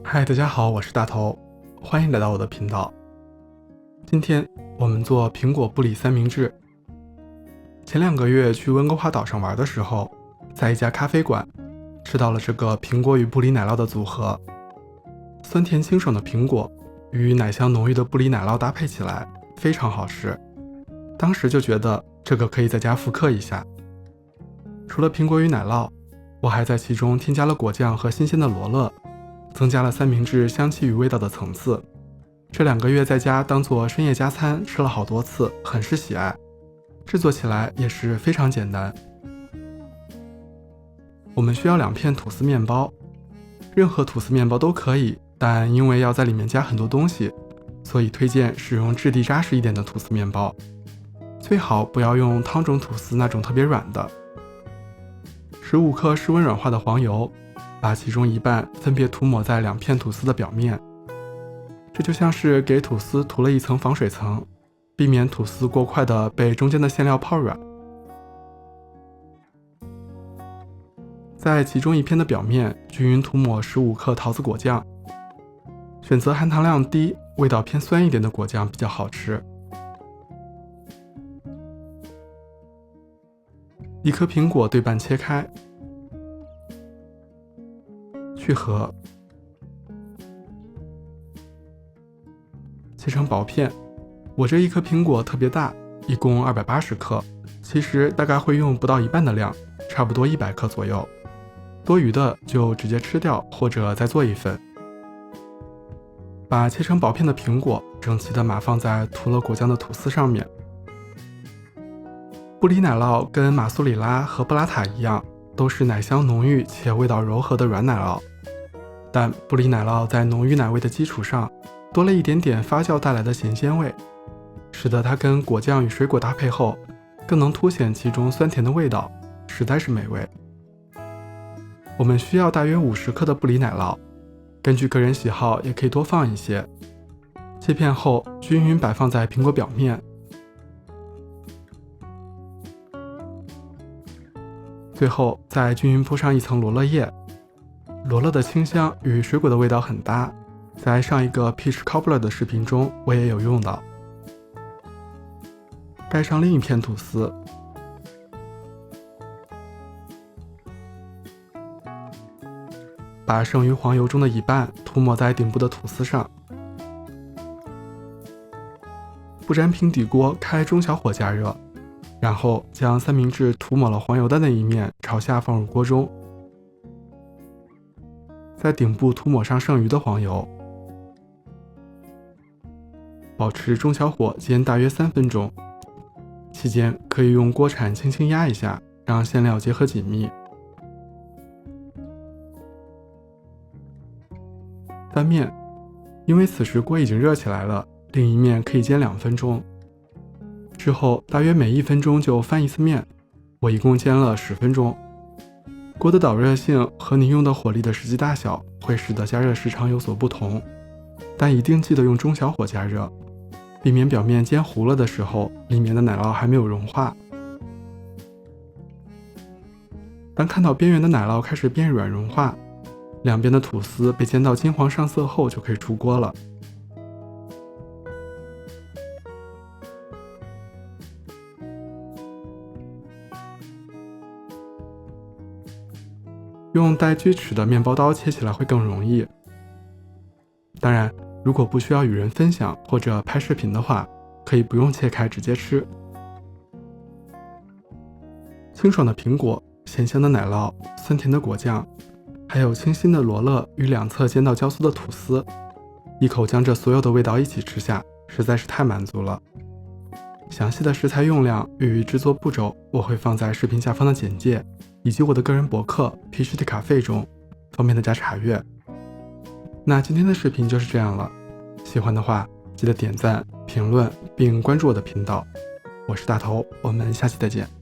嗨，大家好，我是大头，欢迎来到我的频道。今天我们做苹果布里三明治。前2个月去温哥华岛上玩的时候，在一家咖啡馆吃到了这个苹果与布里奶酪的组合，酸甜清爽的苹果与奶香浓郁的布里奶酪搭配起来非常好吃，当时就觉得这个可以在家复刻一下。除了苹果与奶酪，我还在其中添加了果酱和新鲜的罗勒，增加了三明治香气与味道的层次。这2个月在家当做深夜加餐吃了好多次，很是喜爱。制作起来也是非常简单。我们需要2片吐司面包，任何吐司面包都可以，但因为要在里面加很多东西，所以推荐使用质地扎实一点的吐司面包，最好不要用汤种吐司那种特别软的。15克室温软化的黄油，把其中一半分别涂抹在2片吐司的表面，这就像是给吐司涂了一层防水层，避免吐司过快的被中间的馅料泡软。在其中一片的表面均匀涂抹15克桃子果酱，选择含糖量低、味道偏酸一点的果酱比较好吃。1颗苹果对半切开，去核，切成薄片。我这1颗苹果特别大，一共280克，其实大概会用不到一半的量，差不多100克左右。多余的就直接吃掉，或者再做一份。把切成薄片的苹果整齐地码放在涂了果酱的吐司上面。布里奶酪跟马苏里拉和布拉塔一样，都是奶香浓郁且味道柔和的软奶酪，但布里奶酪在浓郁奶味的基础上多了一点点发酵带来的咸鲜味，使得它跟果酱与水果搭配后更能凸显其中酸甜的味道，实在是美味。我们需要大约50克的布里奶酪，根据个人喜好也可以多放一些。切片后均匀摆放在苹果表面，最后再均匀铺上一层罗勒叶。罗勒的清香与水果的味道很搭，在上一个 Peach Cobbler 的视频中我也有用到。盖上另一片吐司，把剩余黄油中的一半涂抹在顶部的吐司上。不粘平底锅开中小火加热，然后将三明治涂抹了黄油的那一面朝下放入锅中，在顶部涂抹上剩余的黄油，保持中小火煎大约3分钟，期间可以用锅铲轻轻压一下，让馅料结合紧密。翻面，因为此时锅已经热起来了，另一面可以煎2分钟。之后大约每1分钟就翻一次面，我一共煎了10分钟。锅的导热性和你用的火力的实际大小会使得加热时长有所不同，但一定记得用中小火加热，避免表面煎糊了的时候里面的奶酪还没有融化。当看到边缘的奶酪开始变软融化，两边的吐司被煎到金黄上色后就可以出锅了。用带锯齿的面包刀切起来会更容易。当然，如果不需要与人分享或者拍视频的话，可以不用切开直接吃。清爽的苹果，咸香的奶酪，酸甜的果酱，还有清新的罗勒与两侧煎到焦酥的吐司，一口将这所有的味道一起吃下，实在是太满足了。详细的食材用量与制作步骤我会放在视频下方的简介，以及我的个人博客 Peach Tea Cafe 中，方便大家查阅。那今天的视频就是这样了，喜欢的话记得点赞、评论并关注我的频道。我是大头，我们下期再见。